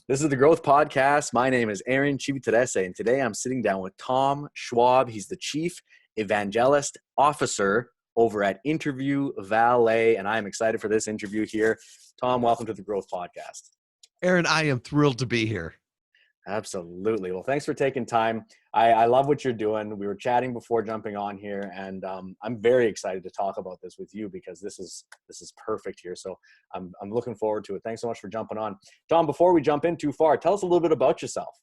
This is the Growth Podcast. My name is Aaron Chiviterese, and today I'm sitting down with Tom Schwab. He's the Chief Evangelist Officer over at Interview Valet, and I'm excited for this interview here. Tom, welcome to the Growth Podcast. Aaron, I am thrilled to be here. Absolutely. Well, thanks for taking time. I love what you're doing. We were chatting before jumping on here, and I'm very excited to talk about this with you because this is perfect here. So I'm looking forward to it. Thanks so much for jumping on. Tom, before we jump in too far, tell us a little bit about yourself.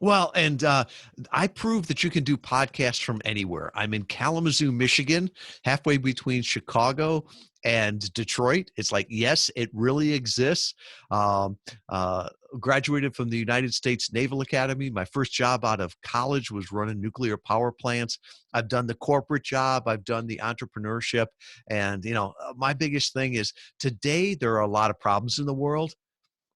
Well, and I prove that you can do podcasts from anywhere. I'm in Kalamazoo, Michigan, halfway between Chicago and Detroit. It's like, yes, it really exists. Graduated from the United States Naval Academy. My first job out of college was running nuclear power plants. I've done the corporate job. I've done the entrepreneurship. And, my biggest thing is today there are a lot of problems in the world.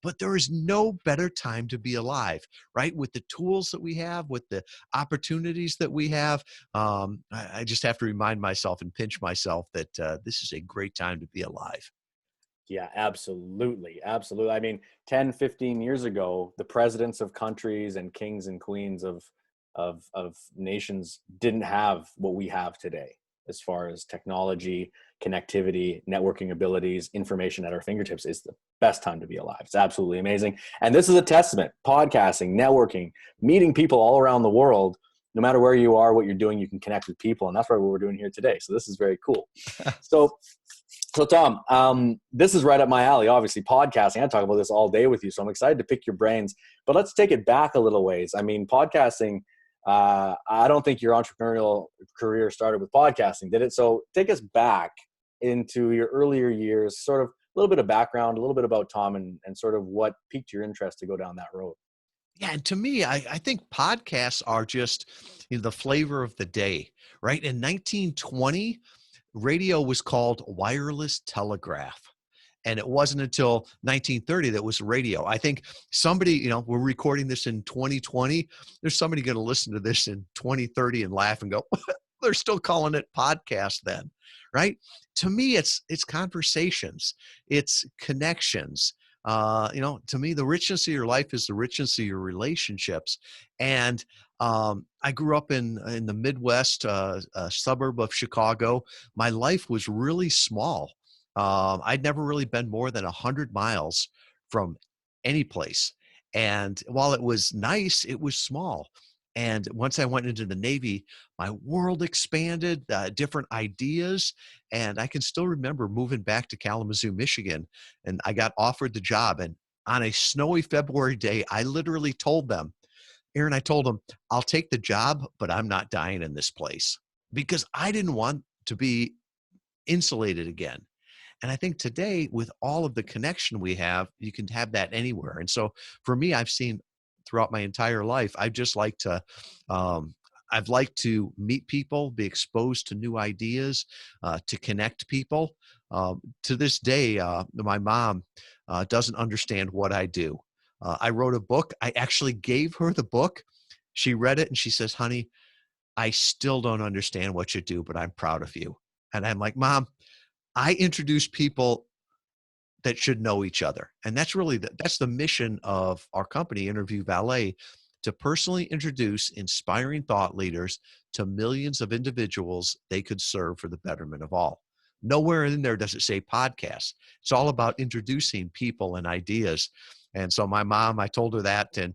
But there is no better time to be alive, right? With the tools that we have, with the opportunities that we have, I just have to remind myself and pinch myself that this is a great time to be alive. Yeah, absolutely. Absolutely. I mean, 10, 15 years ago, the presidents of countries and kings and queens of nations didn't have what we have today as far as technology, connectivity, networking abilities, information at our fingertips. Is the best time to be alive. It's absolutely amazing. And this is a testament. Podcasting, networking, meeting people all around the world, no matter where you are, what you're doing, you can connect with people. And that's what we're doing here today. So this is very cool. So Tom, this is right up my alley, obviously, podcasting. I talk about this all day with you, so I'm excited to pick your brains. But let's take it back a little ways. I mean, podcasting, I don't think your entrepreneurial career started with podcasting, did it? So take us back into your earlier years, sort of a little bit of background, a little bit about Tom and sort of what piqued your interest to go down that road. Yeah, and to me, I think podcasts are just the flavor of the day, right? In 1920, radio was called wireless telegraph. And it wasn't until 1930 that was radio. I think somebody, we're recording this in 2020. There's somebody going to listen to this in 2030 and laugh and go, they're still calling it podcast then, right? To me, it's conversations, it's connections. To me, the richness of your life is the richness of your relationships. And I grew up in the Midwest, a suburb of Chicago. My life was really small. I'd never really been more than 100 miles from any place. And while it was nice, it was small. And once I went into the Navy, my world expanded, different ideas. And I can still remember moving back to Kalamazoo, Michigan, and I got offered the job. And on a snowy February day, I literally told them, Aaron, I told them, I'll take the job, but I'm not dying in this place because I didn't want to be insulated again. And I think today, with all of the connection we have, you can have that anywhere. And so for me, I've seen throughout my entire life, I've liked to meet people, be exposed to new ideas, to connect people. To this day, my mom doesn't understand what I do. I wrote a book. I actually gave her the book. She read it and she says, honey, I still don't understand what you do, but I'm proud of you. And I'm like, Mom, I introduce people that should know each other. And that's really that's the mission of our company, Interview Valet, to personally introduce inspiring thought leaders to millions of individuals they could serve for the betterment of all. Nowhere in there does it say podcast. It's all about introducing people and ideas. And so my mom, I told her that, and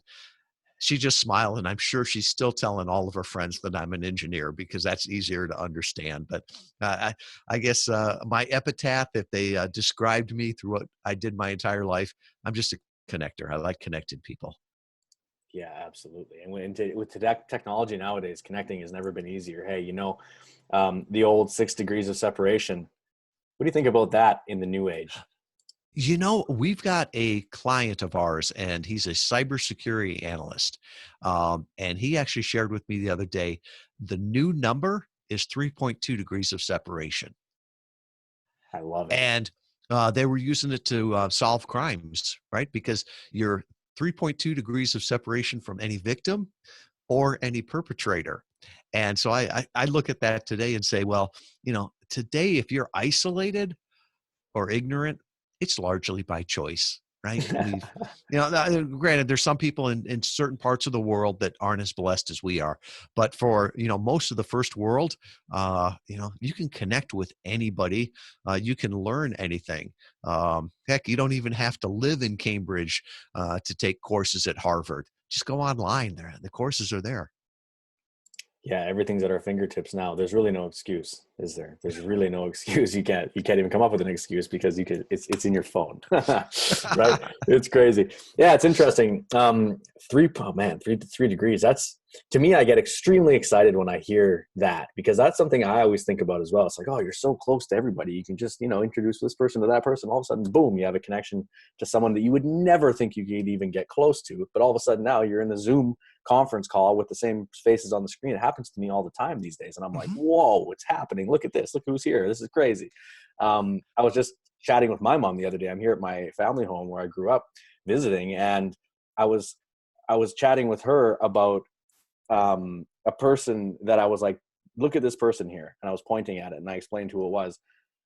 she just smiled, and I'm sure she's still telling all of her friends that I'm an engineer because that's easier to understand. But I guess my epitaph, if they described me through what I did my entire life, I'm just a connector. I like connected people. Yeah, absolutely. And with technology nowadays, connecting has never been easier. Hey, the old 6 degrees of separation. What do you think about that in the new age? We've got a client of ours, and he's a cybersecurity analyst. And he actually shared with me the other day, the new number is 3.2 degrees of separation. I love it. And they were using it to solve crimes, right? Because you're 3.2 degrees of separation from any victim or any perpetrator. And so I look at that today and say, well, today, if you're isolated or ignorant, it's largely by choice. right? We've, granted, there's some people in certain parts of the world that aren't as blessed as we are, but for, most of the first world, you can connect with anybody. You can learn anything. Heck, you don't even have to live in Cambridge to take courses at Harvard. Just go online there. The courses are there. Yeah, everything's at our fingertips now. There's really no excuse, is there? There's really no excuse. You can't even come up with an excuse because it's in your phone. Right? It's crazy. Yeah, it's interesting. Three degrees. That's, to me, I get extremely excited when I hear that, because that's something I always think about as well. It's like, oh, you're so close to everybody. You can just, introduce this person to that person. All of a sudden, boom, you have a connection to someone that you would never think you could even get close to. But all of a sudden now you're in the Zoom conference call with the same faces on the screen. It happens to me all the time these days. And I'm like, whoa, what's happening? Look at this. Look who's here. This is crazy. I was just chatting with my mom the other day. I'm here at my family home where I grew up visiting. And I was chatting with her about a person that I was like, look at this person here. And I was pointing at it and I explained who it was.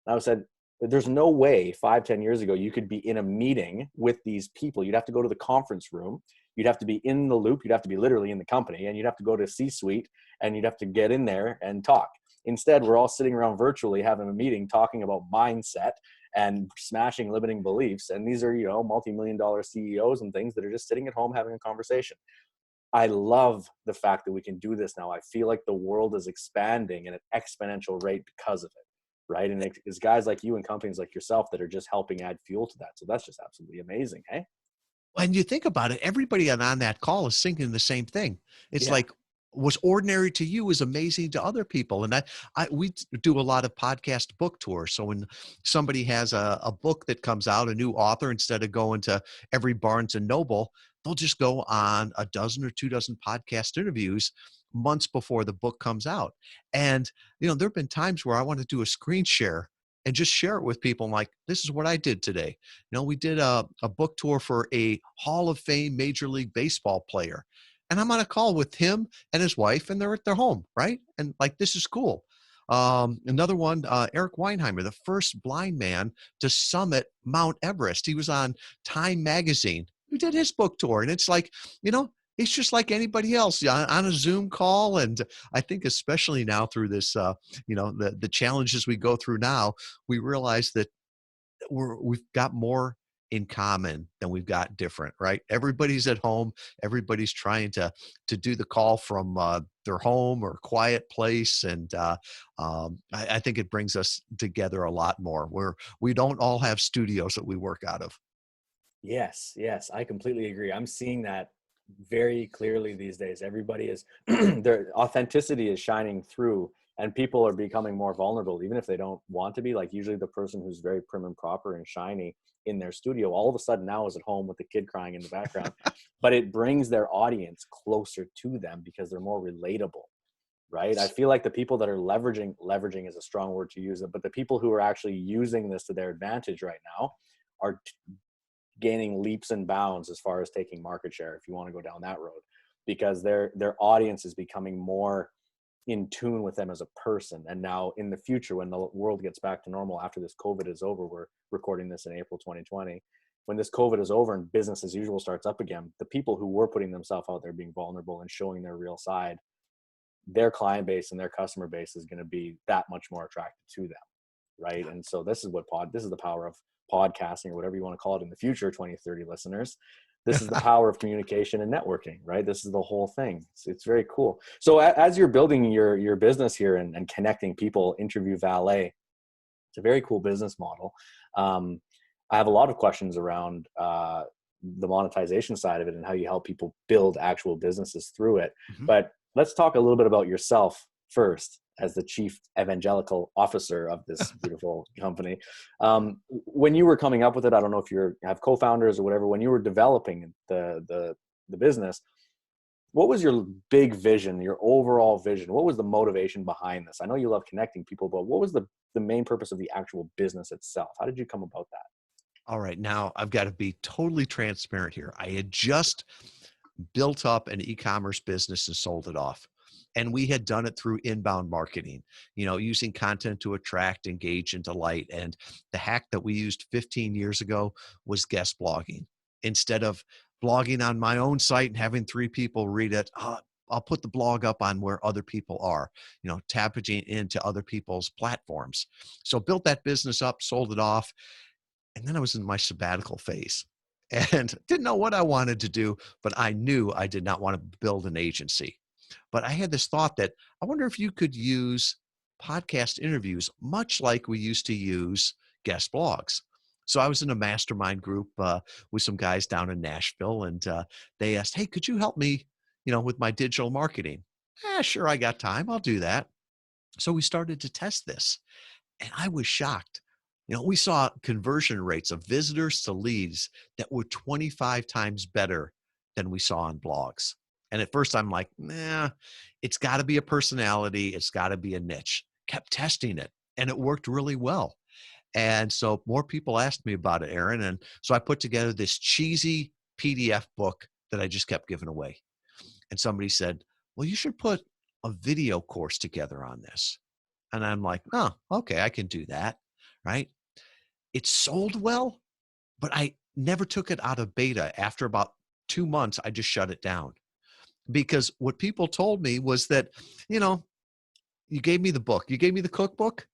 And I said, there's no way 5-10 years ago you could be in a meeting with these people. You'd have to go to the conference room. You'd have to be in the loop. You'd have to be literally in the company, and you'd have to go to C-suite and you'd have to get in there and talk. Instead, we're all sitting around virtually having a meeting, talking about mindset and smashing limiting beliefs. And these are, multi-million-dollar CEOs and things that are just sitting at home having a conversation. I love the fact that we can do this now. I feel like the world is expanding at an exponential rate because of it. Right. And it's guys like you and companies like yourself that are just helping add fuel to that. So that's just absolutely amazing. Hey. When you think about it, everybody on that call is thinking the same thing. It's Yeah. like, what's ordinary to you is amazing to other people. And we do a lot of podcast book tours. So when somebody has a book that comes out, a new author, instead of going to every Barnes and Noble, they'll just go on a dozen or 2 dozen podcast interviews months before the book comes out. And, there've been times where I want to do a screen share and just share it with people. I'm like, this is what I did today. We did a book tour for a Hall of Fame Major League Baseball player. And I'm on a call with him and his wife, and they're at their home, right? And like, this is cool. Another one, Eric Weinheimer, the first blind man to summit Mount Everest. He was on Time Magazine. We did his book tour. And it's like, it's just like anybody else on a Zoom call. And I think especially now through this, the challenges we go through now, we realize that we've got more in common than we've got different, right? Everybody's at home. Everybody's trying to do the call from their home or quiet place. And I think it brings us together a lot more, where we don't all have studios that we work out of. Yes, I completely agree. I'm seeing that very clearly these days. Everybody is, their authenticity is shining through, and people are becoming more vulnerable, even if they don't want to be. Like, usually the person who's very prim and proper and shiny in their studio, all of a sudden now is at home with the kid crying in the background. But it brings their audience closer to them because they're more relatable. Right. I feel like the people that are leveraging is a strong word to use it, but the people who are actually using this to their advantage right now are gaining leaps and bounds as far as taking market share, if you want to go down that road, because their audience is becoming more in tune with them as a person. And now in the future, when the world gets back to normal after this COVID is over, we're recording this in April 2020, when this COVID is over and business as usual starts up again, the people who were putting themselves out there being vulnerable and showing their real side, their client base and their customer base is going to be that much more attracted to them. Right. And so this is the power of podcasting, or whatever you want to call it in the future, 20-30 listeners. This is the power of communication and networking, right? This is the whole thing. It's very cool. So as you're building your business here and connecting people, Interview Valet, it's a very cool business model. I have a lot of questions around the monetization side of it and how you help people build actual businesses through it. Mm-hmm. But let's talk a little bit about yourself first, as the chief evangelical officer of this beautiful company. When you were coming up with it, I don't know if you have co-founders or whatever, when you were developing the business, what was your big vision, your overall vision? What was the motivation behind this? I know you love connecting people, but what was the main purpose of the actual business itself? How did you come about that? All right. Now I've got to be totally transparent here. I had just built up an e-commerce business and sold it off. And we had done it through inbound marketing, using content to attract, engage, and delight. And the hack that we used 15 years ago was guest blogging. Instead of blogging on my own site and having 3 people read it, I'll put the blog up on where other people are, tapping into other people's platforms. So built that business up, sold it off. And then I was in my sabbatical phase and didn't know what I wanted to do, but I knew I did not want to build an agency. But I had this thought that I wonder if you could use podcast interviews much like we used to use guest blogs. So I was in a mastermind group with some guys down in Nashville, and they asked, "Hey, could you help me, with my digital marketing?" Sure, I got time. I'll do that. So we started to test this, and I was shocked. We saw conversion rates of visitors to leads that were 25 times better than we saw on blogs. And at first I'm like, nah, it's got to be a personality. It's got to be a niche. Kept testing it, and it worked really well. And so more people asked me about it, Aaron. And so I put together this cheesy PDF book that I just kept giving away. And somebody said, well, you should put a video course together on this. And I'm like, oh, okay, I can do that. Right. It sold well, but I never took it out of beta. After about 2 months, I just shut it down because what people told me was that, you gave me the book, you gave me the cookbook,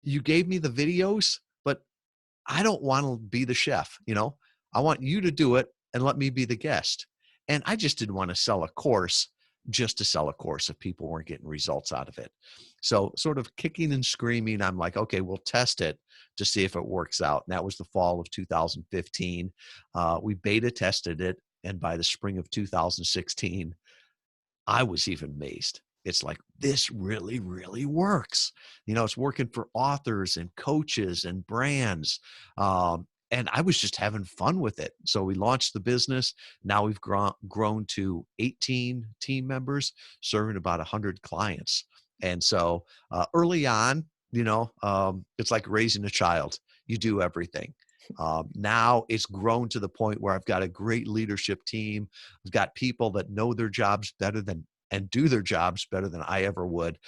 you gave me the videos, but I don't want to be the chef. I want you to do it and let me be the guest. And I just didn't want to sell a course just to sell a course if people weren't getting results out of it. So sort of kicking and screaming, I'm like, okay, we'll test it to see if it works out. And that was the fall of 2015. We beta tested it. And by the spring of 2016, I was even amazed. It's like, this really, really works. It's working for authors and coaches and brands. And I was just having fun with it. So we launched the business. Now we've grown to 18 team members, serving about 100 clients. And so early on, it's like raising a child. You do everything. Now it's grown to the point where I've got a great leadership team. I've got people that know their jobs better than and do their jobs better than I ever would.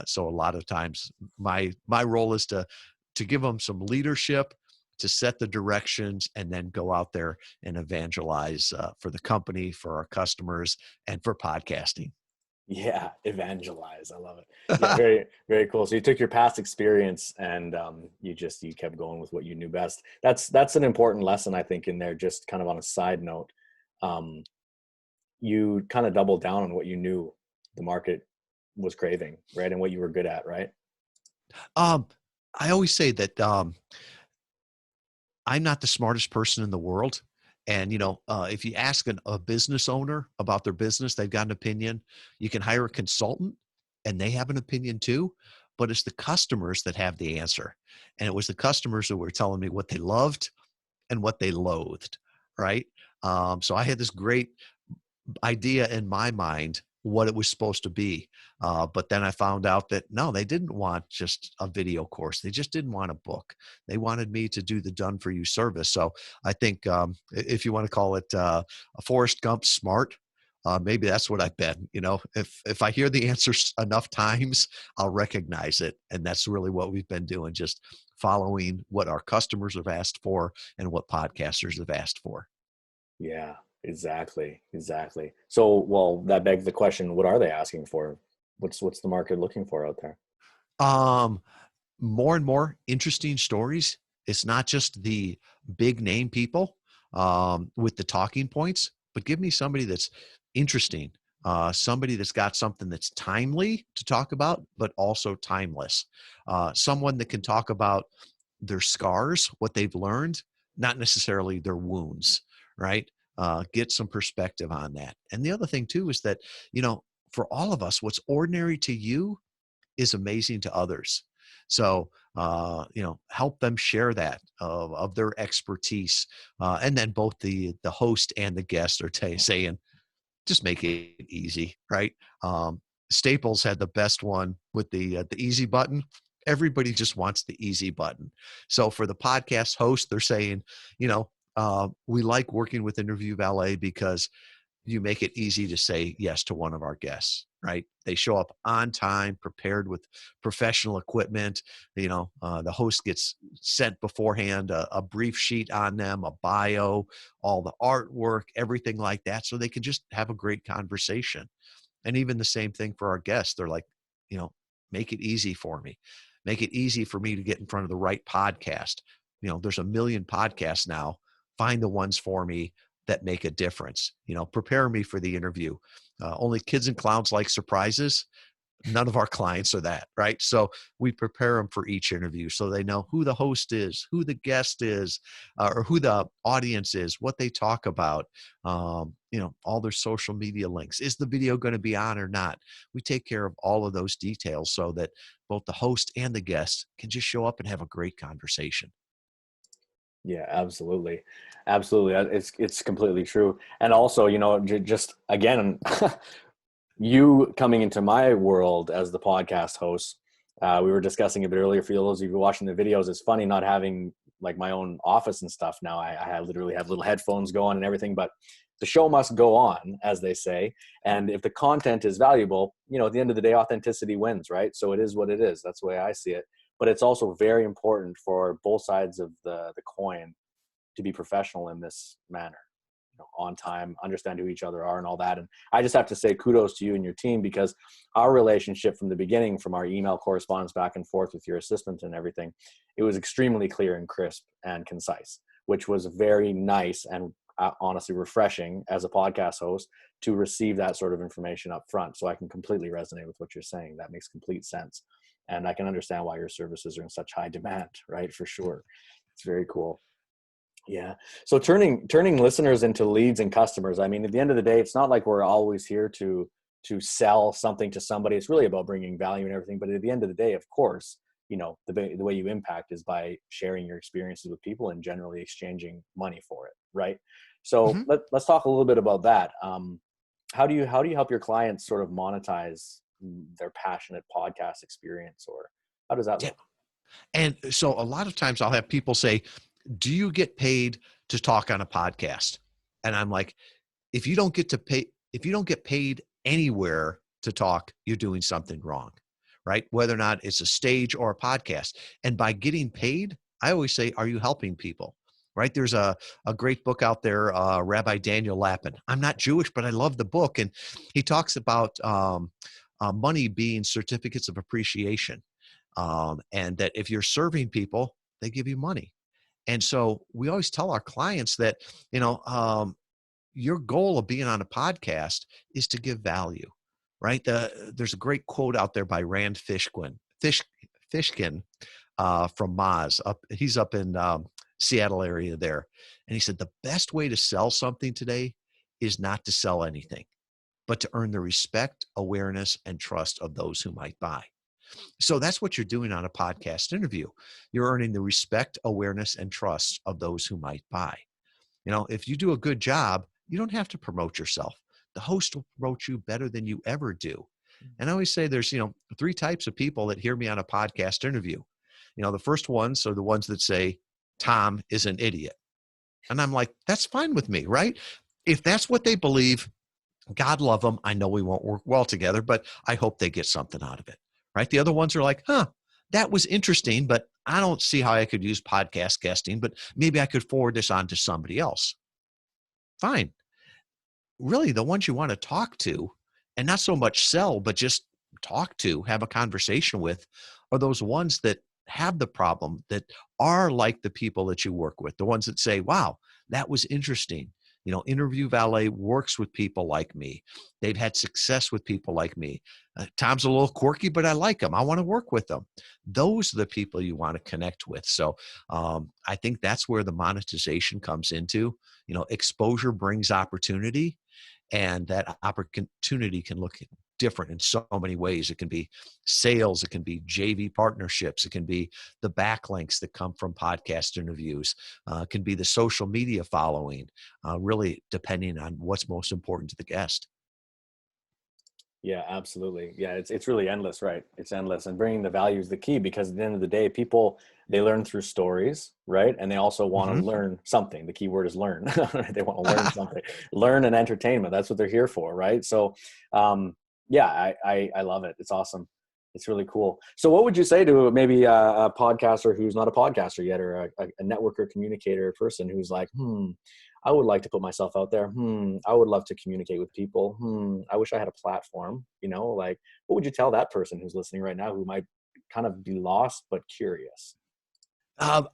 So a lot of times my role is to give them some leadership, to set the directions, and then go out there and evangelize for the company, for our customers, and for podcasting. Yeah, evangelize. I love it. Yeah, very, very cool. So you took your past experience and you kept going with what you knew best. That's an important lesson, I think, in there. Just kind of on a side note, you kind of doubled down on what you knew the market was craving, right? And what you were good at, right? I always say that I'm not the smartest person in the world. And, if you ask a business owner about their business, they've got an opinion. You can hire a consultant and they have an opinion too, but it's the customers that have the answer. And it was the customers that were telling me what they loved and what they loathed. Right. So I had this great idea in my mind what it was supposed to be. But then I found out that no, they didn't want just a video course. They just didn't want a book. They wanted me to do the done for you service. So I think if you want to call it a Forrest Gump smart, maybe that's what I've been. If I hear the answers enough times, I'll recognize it. And that's really what we've been doing, just following what our customers have asked for and what podcasters have asked for. Yeah, exactly. Exactly. So, well, that begs the question, what are they asking for? What's the market looking for out there? Um, More and more interesting stories. It's not just the big name people with the talking points, but give me somebody that's interesting, somebody that's got something that's timely to talk about, but also timeless. Someone that can talk about their scars, what they've learned, not necessarily their wounds, right? Get some perspective on that. And the other thing too is that, for all of us, what's ordinary to you is amazing to others. So, help them share that of their expertise. And then both the host and the guest are saying, just make it easy, right? Staples had the best one with the easy button. Everybody just wants the easy button. So for the podcast host, they're saying, we like working with Interview Valet because you make it easy to say yes to one of our guests, right? They show up on time, prepared with professional equipment. The host gets sent beforehand a brief sheet on them, a bio, all the artwork, everything like that, so they can just have a great conversation. And even the same thing for our guests. They're like, you know, make it easy for me. Make it easy for me to get in front of the right podcast. There's a million podcasts now. Find the ones for me that make a difference. Prepare me for the interview. Only kids and clowns like surprises. None of our clients are that, right? So we prepare them for each interview so they know who the host is, who the guest is, or who the audience is, what they talk about, all their social media links. Is the video going to be on or not? We take care of all of those details so that both the host and the guest can just show up and have a great conversation. Yeah, absolutely. Absolutely. It's completely true. And also, just again, you coming into my world as the podcast host, we were discussing a bit earlier, for those of you watching the videos, it's funny not having like my own office and stuff now. I literally have little headphones going and everything, but the show must go on, as they say. And if the content is valuable, at the end of the day, authenticity wins, right? So it is what it is. That's the way I see it. But it's also very important for both sides of the coin to be professional in this manner, on time, understand who each other are and all that. And I just have to say kudos to you and your team, because our relationship from the beginning, from our email correspondence back and forth with your assistant and everything, it was extremely clear and crisp and concise, which was very nice and honestly refreshing as a podcast host to receive that sort of information up front. So I can completely resonate with what you're saying. That makes complete sense. And I can understand why your services are in such high demand, right? For sure. It's very cool. Yeah. So turning listeners into leads and customers. I mean, at the end of the day, it's not like we're always here to sell something to somebody. It's really about bringing value and everything. But at the end of the day, of course, the way you impact is by sharing your experiences with people and generally exchanging money for it, right? So Mm-hmm. let's talk a little bit about that. How do you help your clients sort of monetize their passionate podcast experience, or how does that Yeah. look? And so a lot of times I'll have people say, do you get paid to talk on a podcast? And I'm like, if you don't get paid anywhere to talk, you're doing something wrong, right? Whether or not it's a stage or a podcast. And by getting paid, I always say, are you helping people? Right? There's a great book out there, Rabbi Daniel Lapin. I'm not Jewish, but I love the book. And he talks about money being certificates of appreciation. And that if you're serving people, they give you money. And so we always tell our clients that, you know, your goal of being on a podcast is to give value, right? There's a great quote out there by Rand Fishkin from Moz. He's up in Seattle area there. And he said, the best way to sell something today is not to sell anything, but to earn the respect, awareness, and trust of those who might buy. So that's what you're doing on a podcast interview. You're earning the respect, awareness, and trust of those who might buy. If you do a good job, you don't have to promote yourself. The host will promote you better than you ever do. And I always say there's, three types of people that hear me on a podcast interview. The first ones are the ones that say, Tom is an idiot. And I'm like, that's fine with me, right? If that's what they believe, God love them. I know we won't work well together, but I hope they get something out of it, right? The other ones are like, that was interesting, but I don't see how I could use podcast guesting, but maybe I could forward this on to somebody else. Fine. Really, the ones you want to talk to and not so much sell, but just talk to, have a conversation with, are those ones that have the problem, that are like the people that you work with, the ones that say, wow, that was interesting. Interview Valet works with people like me. They've had success with people like me. Tom's a little quirky, but I like him. I want to work with them. Those are the people you want to connect with. So I think that's where the monetization comes into. Exposure brings opportunity, and that opportunity can look different in so many ways. It can be sales, it can be JV partnerships, it can be the backlinks that come from podcast interviews, it can be the social media following, really depending on what's most important to the guest. Yeah, absolutely. Yeah, it's really endless, right? It's endless, and bringing the value is the key, because at the end of the day, people, they learn through stories, right? And they also want to Hmm. learn something. The key word is learn. They want to learn something, learn and entertainment. That's what they're here for, right? So, um, yeah, I love it. It's awesome. It's really cool. So, what would you say to maybe a podcaster who's not a podcaster yet, or a networker, communicator person who's like, I would like to put myself out there. I would love to communicate with people. I wish I had a platform, like, what would you tell that person who's listening right now who might kind of be lost but curious? Um,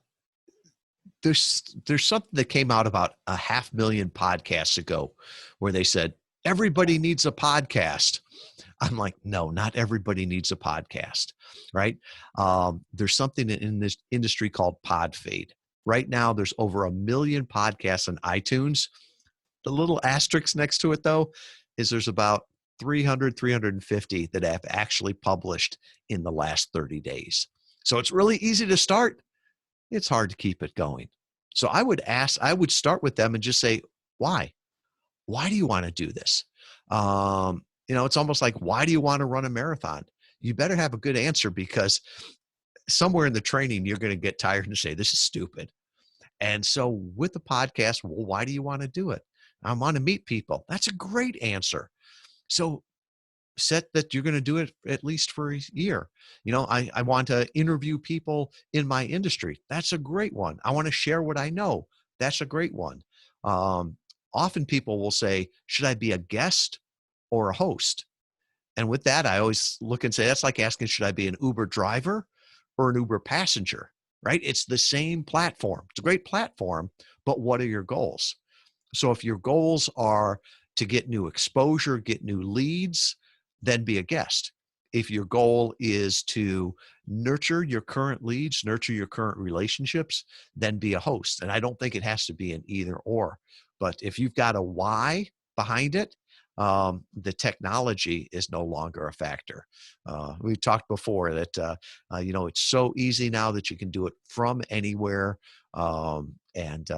there's something that came out about 500,000 podcasts ago where they said everybody needs a podcast. I'm like, no, not everybody needs a podcast, right? There's something in this industry called pod fade. Right now, there's over 1 million podcasts on iTunes. The little asterisk next to it, though, is there's about 300, 350 that have actually published in the last 30 days. So it's really easy to start. It's hard to keep it going. So I would start with them and just say, why? Why do you want to do this? It's almost like, why do you want to run a marathon? You better have a good answer, because somewhere in the training, you're going to get tired and say, this is stupid. And so with the podcast, well, why do you want to do it? I want to meet people. That's a great answer. So set that you're going to do it at least for a year. I want to interview people in my industry. That's a great one. I want to share what I know. That's a great one. Um, Often people will say, should I be a guest or a host? And with that, I always look and say, that's like asking, should I be an Uber driver or an Uber passenger? Right? It's the same platform. It's a great platform, but what are your goals? So if your goals are to get new exposure, get new leads, then be a guest. If your goal is to nurture your current leads, nurture your current relationships, then be a host. And I don't think it has to be an either or. But if you've got a why behind it, the technology is no longer a factor. We've talked before that it's so easy now that you can do it from anywhere, and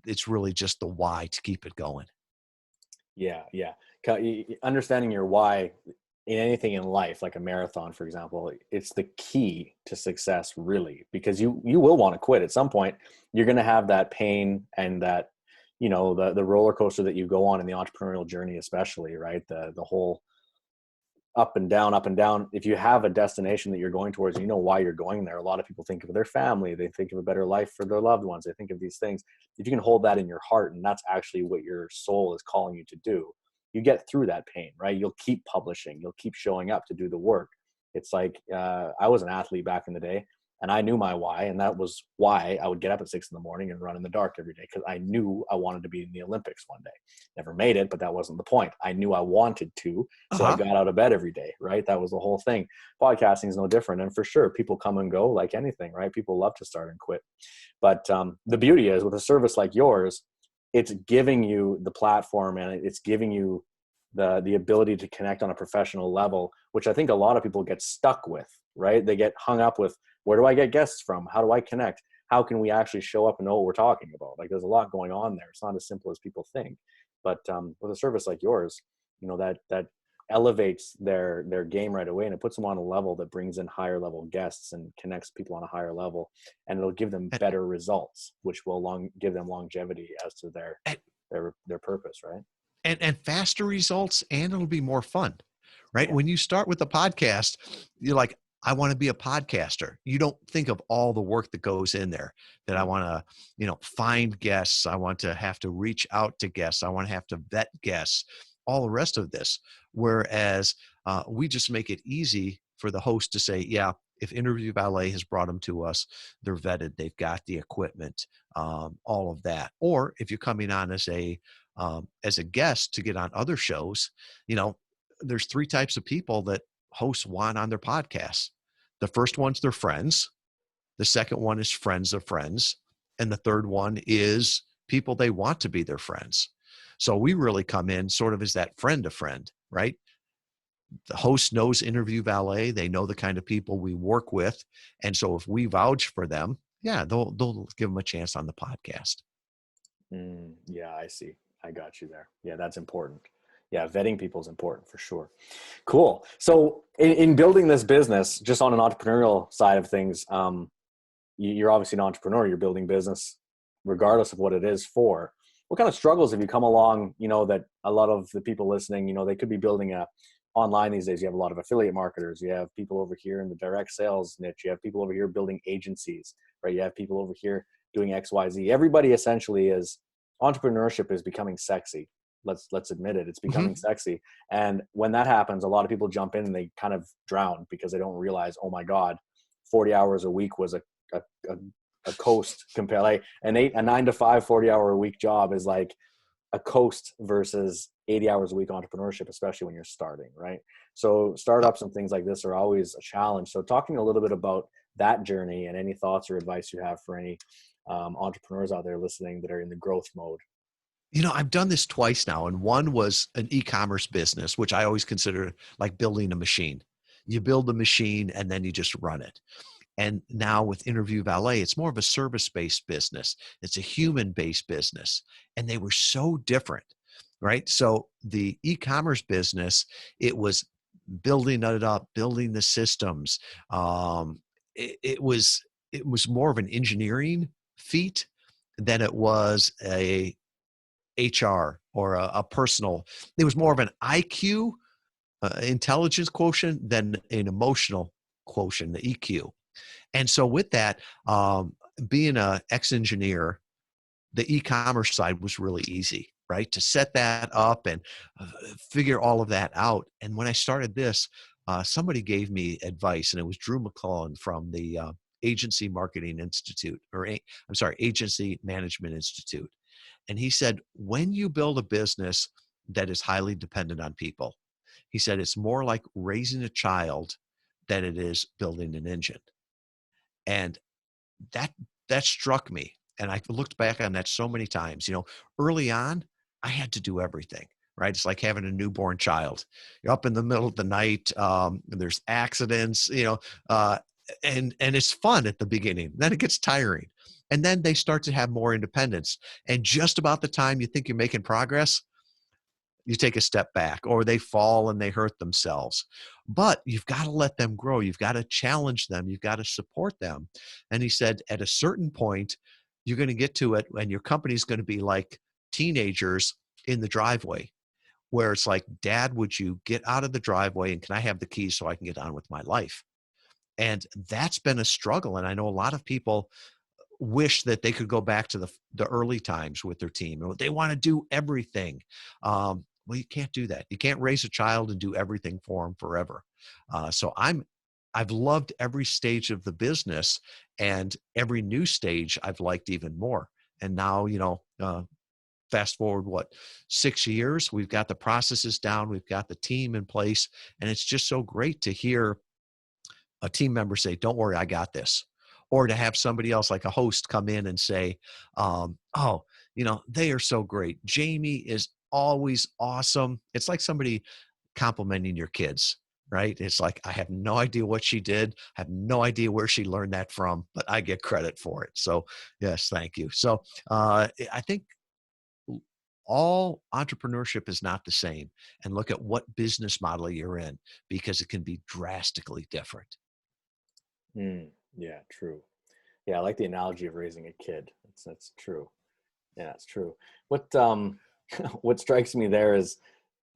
it's really just the why to keep it going. Yeah, yeah. Understanding your why in anything in life, like a marathon, for example, it's the key to success, really, because you will want to quit at some point. You're going to have that pain and that, the roller coaster that you go on in the entrepreneurial journey, especially, right? The whole up and down, up and down. If you have a destination that you're going towards, and you know why you're going there. A lot of people think of their family, they think of a better life for their loved ones, they think of these things. If you can hold that in your heart, and that's actually what your soul is calling you to do, you get through that pain, right? You'll keep publishing, you'll keep showing up to do the work. It's like, I was an athlete back in the day, and I knew my why, and that was why I would get up at 6 in the morning and run in the dark every day, because I knew I wanted to be in the Olympics one day. Never made it, but that wasn't the point. I knew I wanted to, so I Uh-huh. got out of bed every day, right? That was the whole thing. Podcasting is no different. And for sure, people come and go like anything, right? People love to start and quit. But the beauty is, with a service like yours, it's giving you the platform, and it's giving you the ability to connect on a professional level, which I think a lot of people get stuck with, right? They get hung up with, where do I get guests from? How do I connect? How can we actually show up and know what we're talking about? Like, there's a lot going on there. It's not as simple as people think. But with a service like yours, that elevates their game right away, and it puts them on a level that brings in higher level guests and connects people on a higher level, and it'll give them And, better results, which will give them longevity as to their and, their purpose, right? and faster results, and it'll be more fun, right? Yeah. When you start with a podcast, you're like, I want to be a podcaster. You don't think of all the work that goes in there, that I Mm. want to, find guests. I want to have to reach out to guests. I want to have to vet guests, all the rest of this. Whereas we just make it easy for the host to say, yeah, if Interview Valet has brought them to us, they're vetted, they've got the equipment, all of that. Or if you're coming on as a guest to get on other shows, you know, there's three types of people that hosts want on their podcasts. The first one's their friends. The second one is friends of friends. And the third one is people they want to be their friends. So we really come in sort of as that friend of friend, right? The host knows Interview Valet. They know the kind of people we work with. And so if we vouch for them, yeah, they'll give them a chance on the podcast. Yeah, I see. I got you there. Yeah, that's important. Yeah, vetting people is important for sure. Cool. So in building this business, just on an entrepreneurial side of things, you're obviously an entrepreneur. You're building business, regardless of what it is for. What kind of struggles have you come along? That a lot of the people listening, they could be building a online these days. You have a lot of affiliate marketers. You have people over here in the direct sales niche. You have people over here building agencies, right? You have people over here doing X, Y, Z. Everybody essentially is entrepreneurship is becoming sexy. Let's admit it. It's becoming Hmm. sexy. And when that happens, a lot of people jump in and they kind of drown because they don't realize, oh my God, 40 hours a week was a, a, a coast compared, like a 9 to 5, 40-hour a week job is like a coast versus 80 hours a week entrepreneurship, especially when you're starting, right? So Yep. startups and things like this are always a challenge. So talking a little bit about that journey and any thoughts or advice you have for any entrepreneurs out there listening that are in the growth mode. I've done this twice now, and one was an e-commerce business, which I always consider like building a machine. You build the machine and then you just run it. And now with Interview Valet, it's more of a service-based business. It's a human-based business. And they were so different, right? So the e-commerce business, it was building it up, building the systems. It was more of an engineering feat than it was a HR or a personal. It was more of an IQ, intelligence quotient than an emotional quotient, the EQ. And so with that, being a ex-engineer, the e-commerce side was really easy, right? To set that up and figure all of that out. And when I started this, somebody gave me advice, and it was Drew McClellan from the Agency Marketing Institute, I'm sorry, Agency Management Institute. And he said, when you build a business that is highly dependent on people, he said, it's more like raising a child than it is building an engine. And that that struck me. And I looked back on that so many times. Early on, I had to do everything, right? It's like having a newborn child. You're up in the middle of the night. There's accidents, and it's fun at the beginning. Then it gets tiring. And then they start to have more independence. And just about the time you think you're making progress, you take a step back, or they fall and they hurt themselves. But you've got to let them grow. You've got to challenge them. You've got to support them. And he said, at a certain point, you're going to get to it, and your company's going to be like teenagers in the driveway, where it's like, Dad, would you get out of the driveway and can I have the keys so I can get on with my life? And that's been a struggle. And I know a lot of people wish that they could go back to the early times with their team. They want to do everything. Well, you can't do that. You can't raise a child and do everything for them forever. I've loved every stage of the business, and every new stage I've liked even more. And now, fast forward, 6 years, we've got the processes down, we've got the team in place, and it's just so great to hear a team member say, don't worry, I got this. Or to have somebody else like a host come in and say, oh, they are so great. Jamie is always awesome. It's like somebody complimenting your kids, right? It's like, I have no idea what she did. I have no idea where she learned that from, but I get credit for it. So yes, thank you. So I think all entrepreneurship is not the same, and look at what business model you're in, because it can be drastically different. Yeah, true. Yeah, I like the analogy of raising a kid. That's true. Yeah, it's true. What what strikes me there is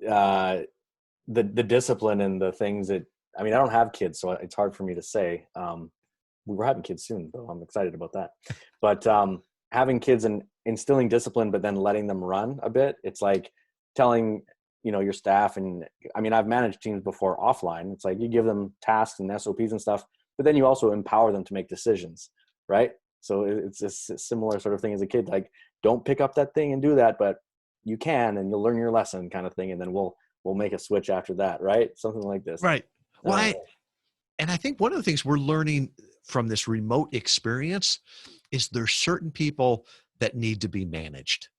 uh the discipline and the things that, I mean, I don't have kids, so it's hard for me to say. We were having kids soon, though. I'm excited about that. But having kids and instilling discipline, but then letting them run a bit. It's like telling, your staff, and I mean, I've managed teams before offline. It's like you give them tasks and SOPs and stuff, but then you also empower them to make decisions, right? So it's a similar sort of thing as a kid. Like, don't pick up that thing and do that, but you can, and you'll learn your lesson, kind of thing, and then we'll make a switch after that, right? Something like this. Right. Well, Uh, I think one of the things we're learning from this remote experience is there's certain people that need to be managed,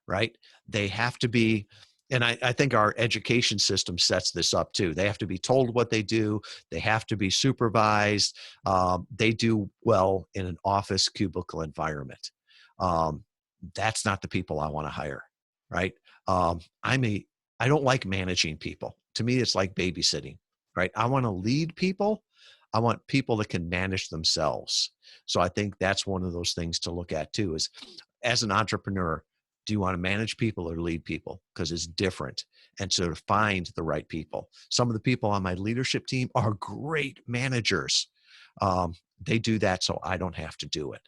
right? They have to be, and I think our education system sets this up too. They have to be told what they do. They have to be supervised. They do well in an office cubicle environment. Um, that's not the people I want to hire, right? I'm a I don't like managing people. To me, it's like babysitting, right? I want to lead people. I want people that can manage themselves. So I think that's one of those things to look at too, is as an entrepreneur, do you want to manage people or lead people? Because it's different. And so to find the right people. Some of the people on my leadership team are great managers. They do that so I don't have to do it.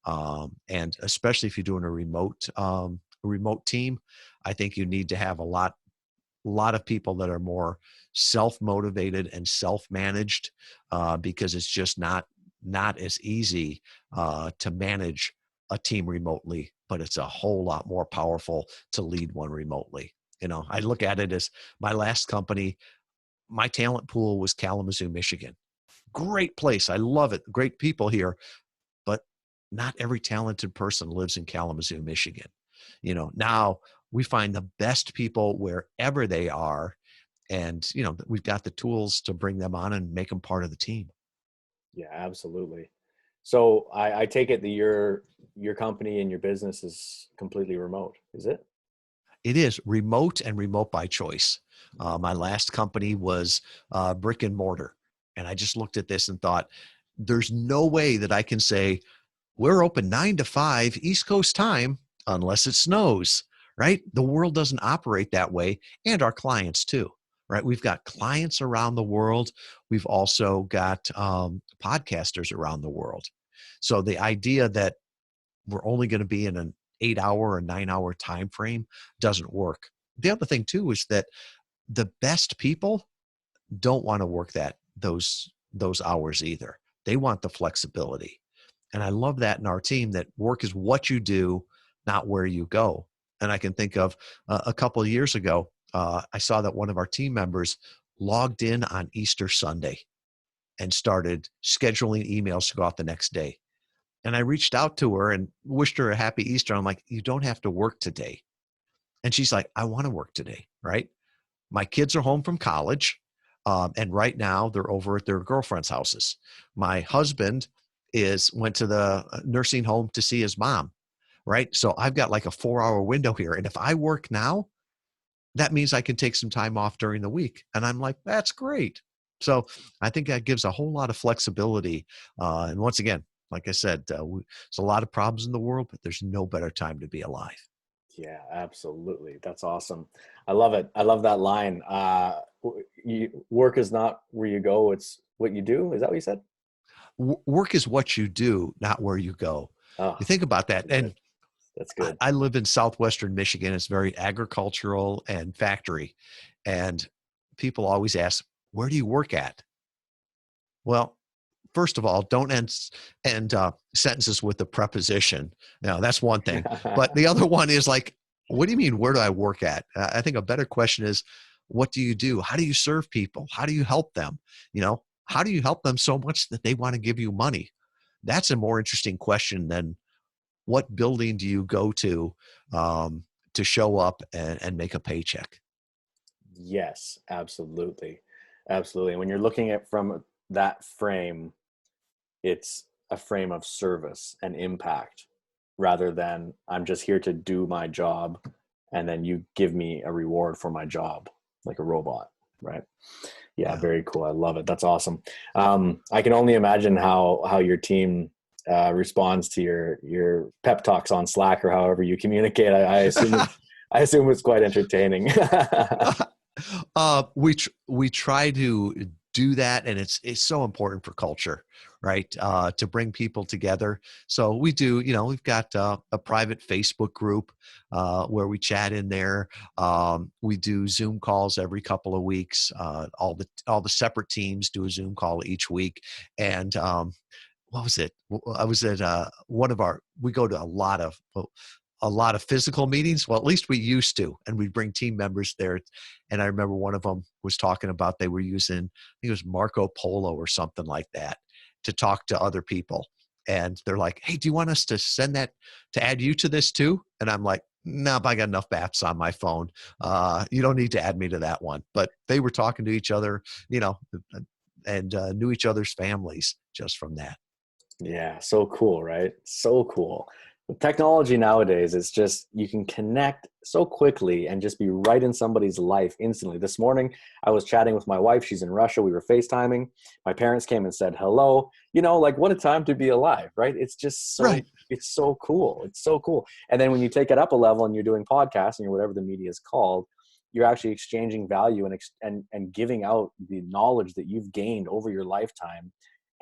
And especially if you're doing a remote team, I think you need to have a lot of people that are more self-motivated and self-managed, because it's just not as easy to manage a team remotely, but it's a whole lot more powerful to lead one remotely. I look at it as my last company. My talent pool was Kalamazoo, Michigan. Great place. I love it. Great people here, but not every talented person lives in Kalamazoo, Michigan. Now we find the best people wherever they are, and we've got the tools to bring them on and make them part of the team. Yeah, absolutely. So I take it that your company and your business is completely remote, is it? It is remote and remote by choice. My last company was brick and mortar, and I just looked at this and thought, there's no way that I can say we're open 9 to 5 East Coast time unless it snows, right? The world doesn't operate that way, and our clients too, right? We've got clients around the world. We've also got podcasters around the world. So the idea that we're only going to be in an 8 hour or 9 hour time frame doesn't work. The other thing too is that the best people don't want to work those hours either. They want the flexibility. And I love that in our team, that work is what you do, not where you go. And I can think of a couple of years ago, I saw that one of our team members logged in on Easter Sunday and started scheduling emails to go out the next day. And I reached out to her and wished her a happy Easter. I'm like, you don't have to work today. And she's like, I want to work today, right? My kids are home from college. And right now they're over at their girlfriend's houses. My husband went to the nursing home to see his mom, right? So I've got like a 4 hour window here. And if I work now, that means I can take some time off during the week. And I'm like, that's great. So I think that gives a whole lot of flexibility. And once again, like I said, there's a lot of problems in the world, but there's no better time to be alive. Yeah, absolutely. That's awesome. I love it. I love that line. Work is not where you go, it's what you do. Is that what you said? Work is what you do, not where you go. Oh, You think about that. that's good. And That's I, good. I live in southwestern Michigan. It's very agricultural and factory. And people always ask, where do you work at? Well, first of all, don't end sentences with a preposition. Now, that's one thing. But the other one is like, what do you mean, where do I work at? I think a better question is, what do you do? How do you serve people? How do you help them? How do you help them so much that they want to give you money? That's a more interesting question than what building do you go um, to show up and make a paycheck? Yes, absolutely. Absolutely. And when you're looking at from that frame, it's a frame of service and impact rather than I'm just here to do my job and then you give me a reward for my job like a robot, right? Yeah, Yeah. very cool. I love it. That's awesome. I can only imagine how your team responds to your pep talks on Slack or however you communicate. I assume it's quite entertaining. We try to do that, and it's so important for culture, right? To bring people together. So we do. We've got a private Facebook group where we chat in there. We do Zoom calls every couple of weeks. All the separate teams do a Zoom call each week, and what was it? I was at one of our. We go to a lot of physical meetings. Well, at least we used to, and we'd bring team members there. And I remember one of them was talking about they were using, I think it was Marco Polo or something like that, to talk to other people. And they're like, "Hey, do you want us to send that to add you to this too?" And I'm like, "No, I got enough apps on my phone. You don't need to add me to that one." But they were talking to each other, you know, and knew each other's families just from that. Yeah, so cool, right? So cool. With technology nowadays, it's just you can connect so quickly and just be right in somebody's life instantly. This morning, I was chatting with my wife. She's in Russia. We were FaceTiming. My parents came and said hello. Like what a time to be alive, right? It's just Right. it's so cool. It's so cool. And then when you take it up a level and you're doing podcasting or whatever the media is called, you're actually exchanging value and giving out the knowledge that you've gained over your lifetime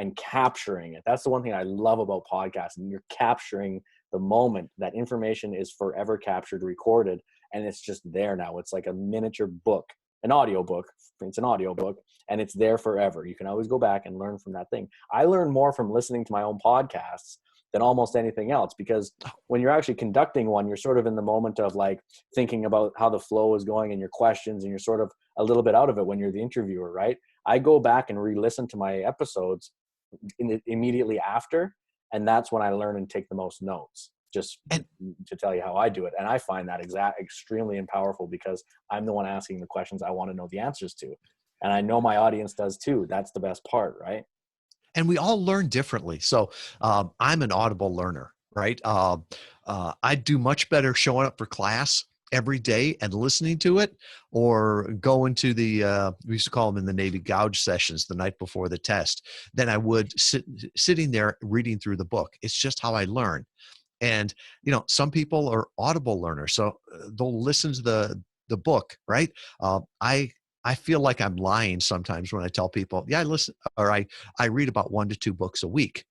and capturing it. That's the one thing I love about podcasting. You're capturing the moment. That information is forever captured, recorded, and it's just there now. It's like a miniature book, an audio book. It's an audio book, and it's there forever. You can always go back and learn from that thing. I learn more from listening to my own podcasts than almost anything else, because when you're actually conducting one, you're sort of in the moment of like thinking about how the flow is going and your questions, and you're sort of a little bit out of it when you're the interviewer, right? I go back and re-listen to my episodes immediately after, and that's when I learn and take the most notes, just And to tell you how I do it. And I find that extremely powerful, because I'm the one asking the questions I want to know the answers to, and I know my audience does too. That's the best part, right? and we all learn differently. So I'm an audible learner, right? I do much better showing up for class every day and listening to it, or going to the we used to call them in the Navy gouge sessions the night before the test, than I would sitting there reading through the book. It's just how I learn. And some people are audible learners, so they'll listen to the book, right? I feel like I'm lying sometimes when I tell people, yeah, I listen, or I read about 1 to 2 books a week.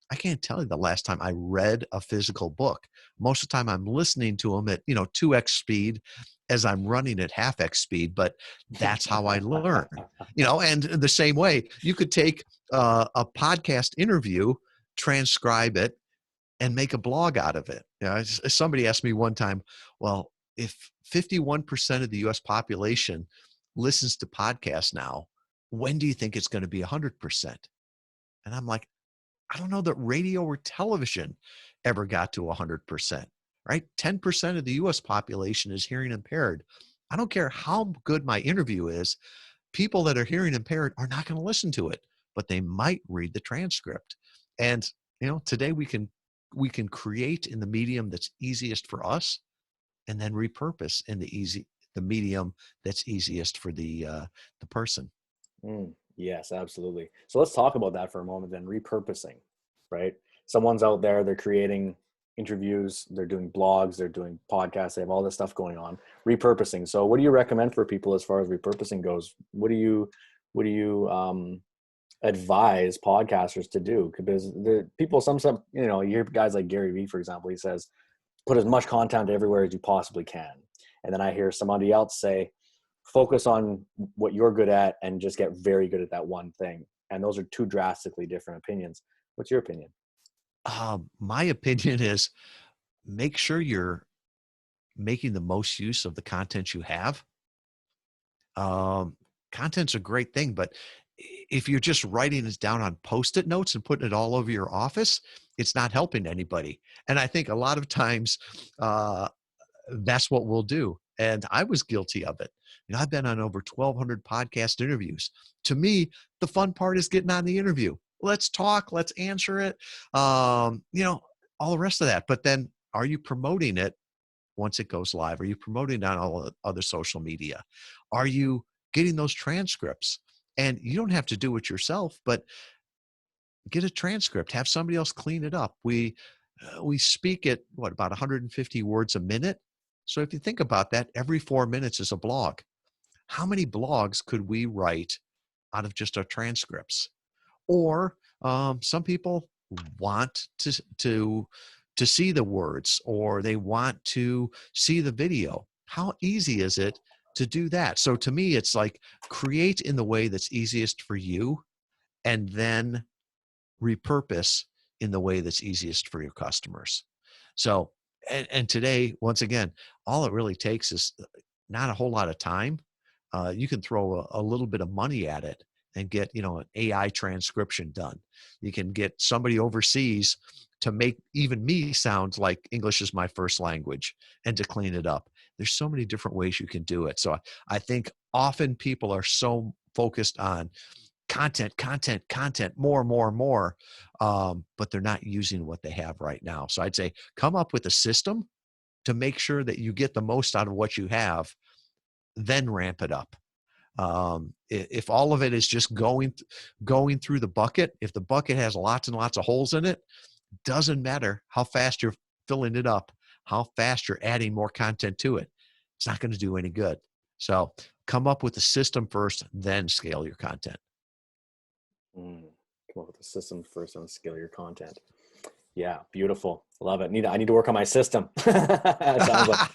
I can't tell you the last time I read a physical book. Most of the time I'm listening to them at 2x speed as I'm running at half x speed, but that's how I learn. And the same way you could take a podcast interview, transcribe it, and make a blog out of it. Somebody asked me one time, well, if 51% of the US population listens to podcasts now, when do you think it's going to be 100%? And I'm like, I don't know that radio or television ever got to 100%, right? 10% of the US population is hearing impaired. I don't care how good my interview is, people that are hearing impaired are not going to listen to it, but they might read the transcript. And today we can create in the medium that's easiest for us, and then repurpose in the medium that's easiest for the person. Yes, absolutely. So let's talk about that for a moment then. Repurposing, right? Someone's out there, they're creating interviews, they're doing blogs, they're doing podcasts, they have all this stuff going on. Repurposing. So what do you recommend for people as far as repurposing goes? What do you advise podcasters to do? Because the people, you hear guys like Gary Vee, for example, he says, put as much content everywhere as you possibly can. And then I hear somebody else say, focus on what you're good at and just get very good at that one thing. And those are two drastically different opinions. What's your opinion? My opinion is, make sure you're making the most use of the content you have. Um, Content's a great thing, but if you're just writing it down on Post-it notes and putting it all over your office, it's not helping anybody. And I think a lot of times uh, that's what we'll do. And I was guilty of it. I've been on over 1,200 podcast interviews. To me, the fun part is getting on the interview. Let's talk, let's answer it, all the rest of that. But then, are you promoting it once it goes live? Are you promoting it on all other social media? Are you getting those transcripts? And you don't have to do it yourself, but get a transcript, have somebody else clean it up. We speak at about 150 words a minute. So if you think about that, every 4 minutes is a blog. How many blogs could we write out of just our transcripts? Or some people want to see the words, or they want to see the video. How easy is it to do that? So to me, it's like, create in the way that's easiest for you, and then repurpose in the way that's easiest for your customers. So, and today, once again, all it really takes is not a whole lot of time. You can throw a little bit of money at it and get, an AI transcription done. You can get somebody overseas to make even me sound like English is my first language, and to clean it up. There's so many different ways you can do it. So I think often people are so focused on content, more, but they're not using what they have right now. So I'd say come up with a system to make sure that you get the most out of what you have, then ramp it up. If all of it is just going through the bucket, if the bucket has lots and lots of holes in it, doesn't matter how fast you're filling it up, how fast you're adding more content to it. It's not going to do any good. So come up with a system first, then scale your content. Come up with a system first and scale your content. Yeah, beautiful. Love it. I need to work on my system. Sounds like,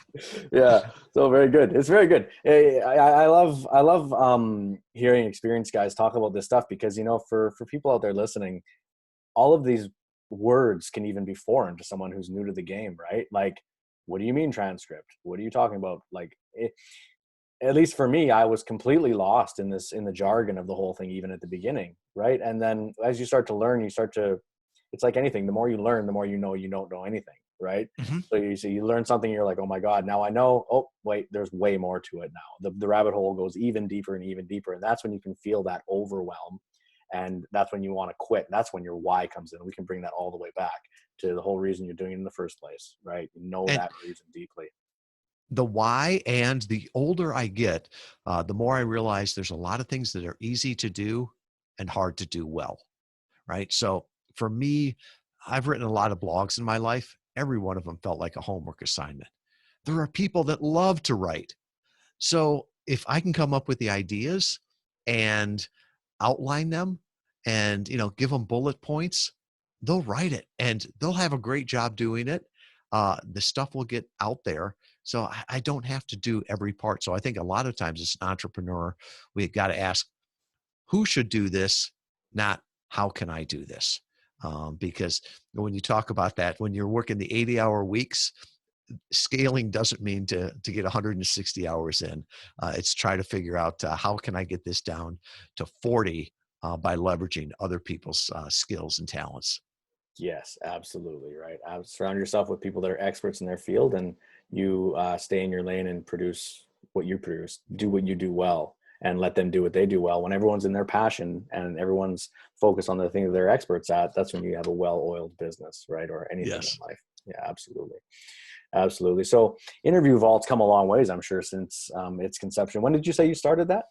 yeah. So very good. It's very good. I love hearing experienced guys talk about this stuff because, you know, for people out there listening, all of these words can even be foreign to someone who's new to the game, right? Like, what do you mean transcript? What are you talking about? Like, at least for me, I was completely lost in the jargon of the whole thing, even at the beginning, right? And then as you start to learn, it's like anything. The more you learn, the more you don't know anything, right? Mm-hmm. So you learn something, you're like, oh my God, now I know. Oh wait, there's way more to it now. The rabbit hole goes even deeper and even deeper, and that's when you can feel that overwhelm, and that's when you want to quit. That's when your why comes in. We can bring that all the way back to the whole reason you're doing it in the first place, right? You know And that reason deeply. the why, and the older I get, the more I realize there's a lot of things that are easy to do and hard to do well, right? So for me, I've written a lot of blogs in my life. Every one of them felt like a homework assignment. There are people that love to write. So if I can come up with the ideas and outline them and, give them bullet points, they'll write it and they'll have a great job doing it. The stuff will get out there. So I don't have to do every part. So I think a lot of times as an entrepreneur, we got to ask, who should do this, not how can I do this? Because when you talk about that, when you're working the 80-hour weeks, scaling doesn't mean to get 160 hours in. It's try to figure out how can I get this down to 40 by leveraging other people's skills and talents. Yes, absolutely. Right. Surround yourself with people that are experts in their field, and you stay in your lane and produce what you produce, do what you do well, and let them do what they do well. When everyone's in their passion and everyone's focused on the thing that they're experts at, that's when you have a well-oiled business, right? Or anything in Yes. life. Yeah, absolutely. Absolutely. So Interview Vault's come a long ways, I'm sure, since its conception. When did you say you started that?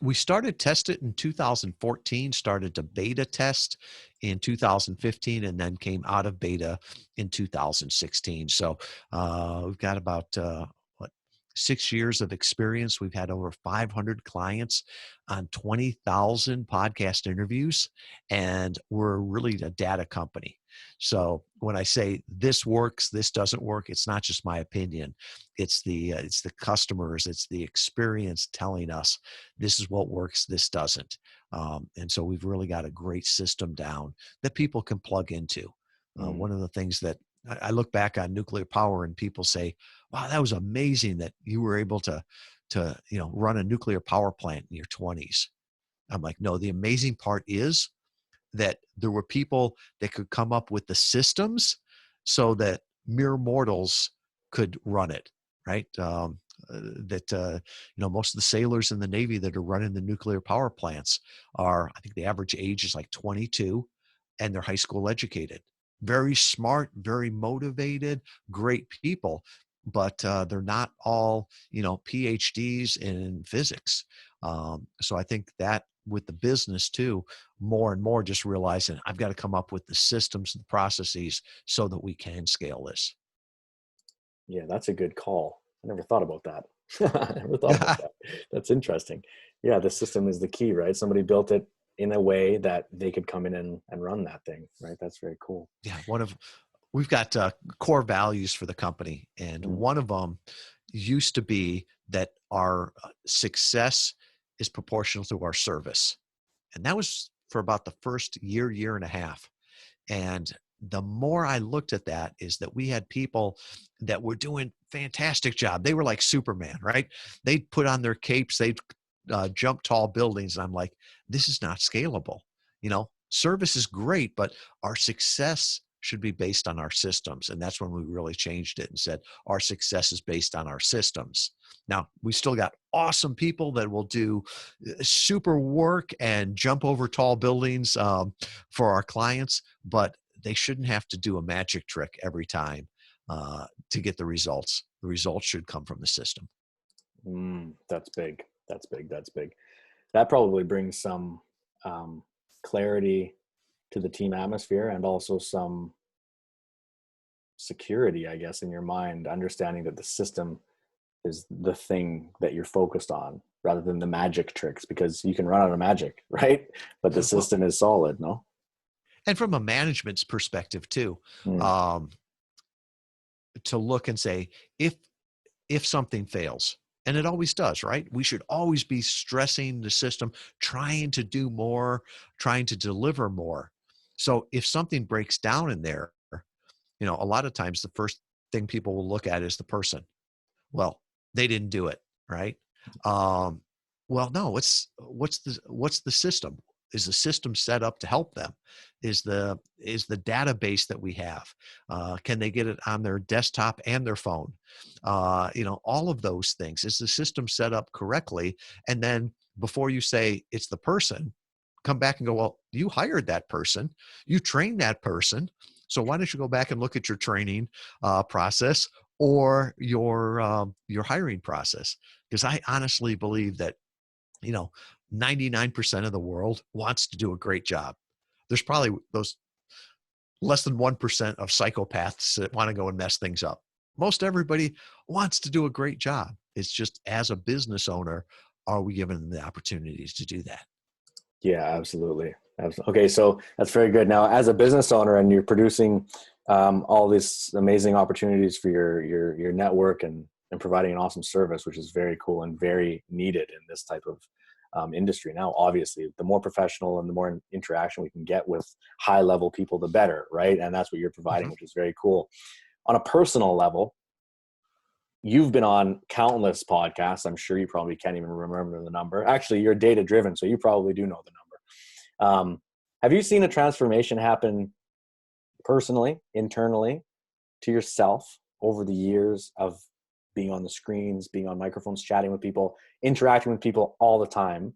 We started test it in 2014, started to beta test in 2015, and then came out of beta in 2016. So we've got about 6 years of experience. We've had over 500 clients on 20,000 podcast interviews, and we're really a data company. So when I say this works, this doesn't work, it's not just my opinion. It's the customers, it's the experience telling us this is what works, this doesn't. And so we've really got a great system down that people can plug into. One of the things that I look back on nuclear power and people say, wow, that was amazing that you were able to run a nuclear power plant in your 20s. I'm like, no, the amazing part is that there were people that could come up with the systems so that mere mortals could run it, right? Most of the sailors in the Navy that are running the nuclear power plants I think the average age is like 22, and they're high school educated. Very smart, very motivated, great people, but they're not all, PhDs in physics. So I think that with the business too, more and more just realizing I've got to come up with the systems and processes so that we can scale this. Yeah, that's a good call. I never thought about that. I never thought about that. That's interesting. Yeah, the system is the key, right? Somebody built it in a way that they could come in and run that thing, right? That's very cool. Yeah, we've got core values for the company, and Mm. one of them used to be that our success is proportional to our service. And that was for about the first year and a half. And the more I looked at that is that we had people that were doing fantastic job. They were like Superman, right? They'd put on their capes, they'd jump tall buildings. And I'm like, this is not scalable. Service is great, but our success should be based on our systems. And that's when we really changed it and said, our success is based on our systems. Now, we still got awesome people that will do super work and jump over tall buildings for our clients, but they shouldn't have to do a magic trick every time to get the results. The results should come from the system. That's big. That's big. That's big. That probably brings some clarity to the team atmosphere, and also some security, I guess, in your mind, understanding that the system is the thing that you're focused on rather than the magic tricks, because you can run out of magic, right? But the Well, system is solid, no? and from a management's perspective too, Mm. um, to look and say, if something fails, and it always does, right? We should always be stressing the system, trying to do more, trying to deliver more. So if something breaks down in there, a lot of times the first thing people will look at is the person. Well, they didn't do it, right? Um, well, no, what's the system? Is the system set up to help them? Is the database that we have? Can they get it on their desktop and their phone? All of those things. Is the system set up correctly? And then before you say it's the person, come back and go, well, you hired that person, you trained that person. So why don't you go back and look at your training process or your hiring process? Because I honestly believe that, you know, 99% of the world wants to do a great job. There's probably those less than 1% of psychopaths that want to go and mess things up. Most everybody wants to do a great job. It's just, as a business owner, are we given the opportunities to do that? Yeah, absolutely. Okay, so that's very good. Now, as a business owner, and you're producing all these amazing opportunities for your network, and providing an awesome service, which is very cool and very needed in this type of industry. Now, obviously, the more professional and the more interaction we can get with high level people, the better, right? And that's what you're providing, Mhm. which is very cool. On a personal level, you've been on countless podcasts. I'm sure you probably can't even remember the number. Actually, you're data driven, so you probably do know the number. Have you seen a transformation happen personally, internally, to yourself over the years of being on the screens, being on microphones, chatting with people, interacting with people all the time,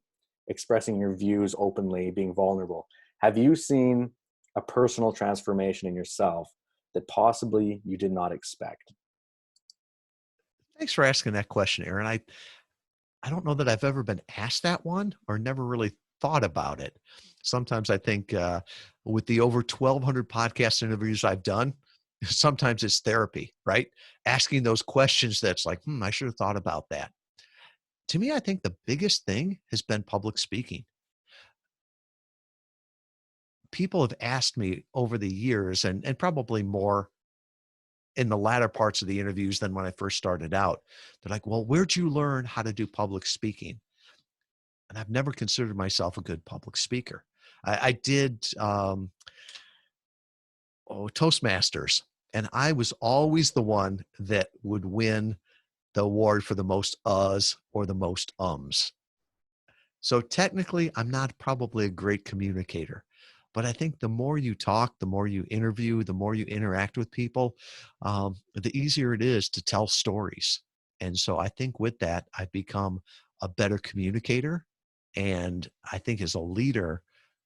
expressing your views openly, being vulnerable? Have you seen a personal transformation in yourself that possibly you did not expect? Thanks for asking that question, Aaron. I don't know that I've ever been asked that one or never really thought about it. Sometimes I think with the over 1,200 podcast interviews I've done, sometimes it's therapy, right? Asking those questions that's like, I should have thought about that. To me, I think the biggest thing has been public speaking. People have asked me over the years, and probably more in the latter parts of the interviews than when I first started out. They're like, well, where'd you learn how to do public speaking? And I've never considered myself a good public speaker. I did Toastmasters, and I was always the one that would win the award for the most uhs or the most ums. So technically, I'm not probably a great communicator, but I think the more you talk, the more you interview, the more you interact with people, the easier it is to tell stories. And so I think with that, I've become a better communicator. And I think as a leader,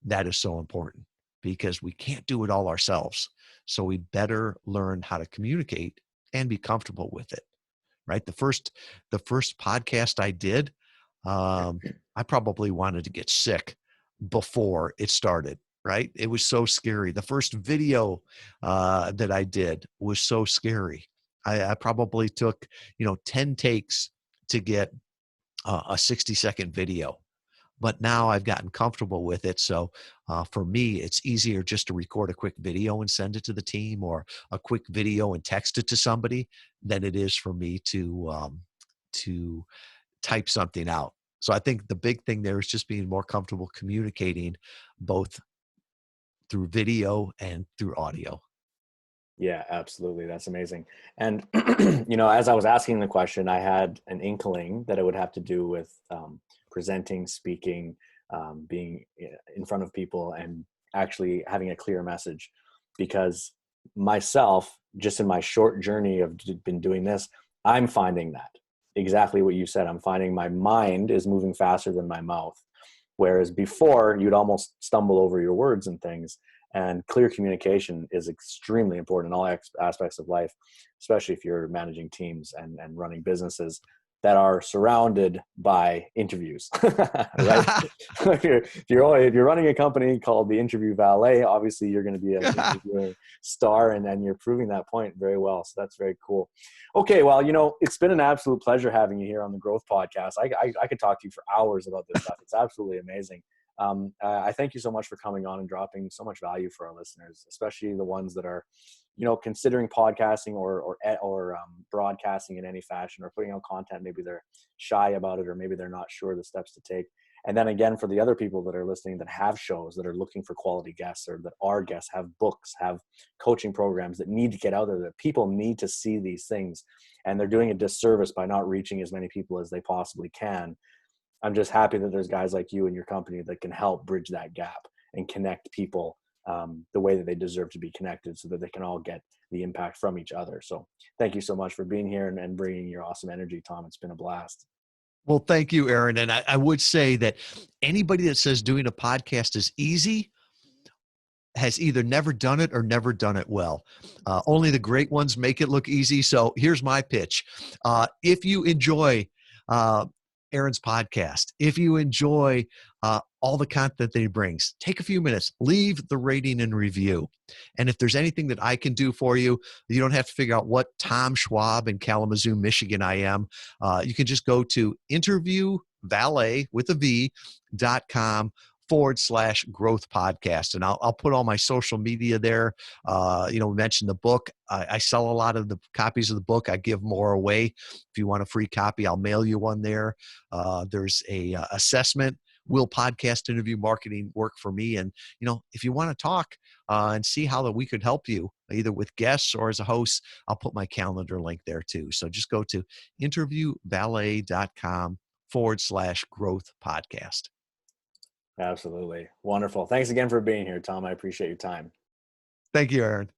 that is so important because we can't do it all ourselves. So we better learn how to communicate and be comfortable with it, right? The first podcast I did, um, I probably wanted to get sick before it started, right? It was so scary. The first video that I did was so scary. I probably took, 10 takes to get a 60-second video. But now I've gotten comfortable with it. So for me, it's easier just to record a quick video and send it to the team, or a quick video and text it to somebody, than it is for me to type something out. So I think the big thing there is just being more comfortable communicating both through video and through audio. Yeah, absolutely. That's amazing. And, as I was asking the question, I had an inkling that it would have to do with presenting, speaking, being in front of people, and actually having a clear message. Because myself, just in my short journey of been doing this, I'm finding that exactly what you said. I'm finding my mind is moving faster than my mouth. Whereas before, you'd almost stumble over your words and things. And clear communication is extremely important in all aspects of life, especially if you're managing teams and running businesses that are surrounded by interviews, right? If you're running a company called the Interview Valet, obviously you're going to be an interviewing star, and you're proving that point very well. So that's very cool. Okay, well, it's been an absolute pleasure having you here on the Growth Podcast. I could talk to you for hours about this stuff. It's absolutely amazing. I thank you so much for coming on and dropping so much value for our listeners, especially the ones that are, considering podcasting or broadcasting in any fashion or putting out content. Maybe they're shy about it, or maybe they're not sure the steps to take. And then again, for the other people that are listening that have shows, that are looking for quality guests, or that are guests, have books, have coaching programs that need to get out there, that people need to see these things, and they're doing a disservice by not reaching as many people as they possibly can. I'm just happy that there's guys like you and your company that can help bridge that gap and connect people the way that they deserve to be connected, so that they can all get the impact from each other. So thank you so much for being here and bringing your awesome energy, Tom. It's been a blast. Well, thank you, Aaron. And I would say that anybody that says doing a podcast is easy has either never done it or never done it well. Only the great ones make it look easy. So here's my pitch. If you enjoy Aaron's podcast, if you enjoy all the content that he brings, take a few minutes, leave the rating and review. And if there's anything that I can do for you, you don't have to figure out what Tom Schwab in Kalamazoo, Michigan I am. You can just go to interviewvalet.com/growth podcast. And I'll put all my social media there. We mentioned the book. I sell a lot of the copies of the book. I give more away. If you want a free copy, I'll mail you one there. There's a assessment. Will podcast interview marketing work for me? And, if you want to talk and see how that we could help you, either with guests or as a host, I'll put my calendar link there too. So just go to interviewvalet.com/growth podcast. Absolutely. Wonderful. Thanks again for being here, Tom. I appreciate your time. Thank you, Aaron.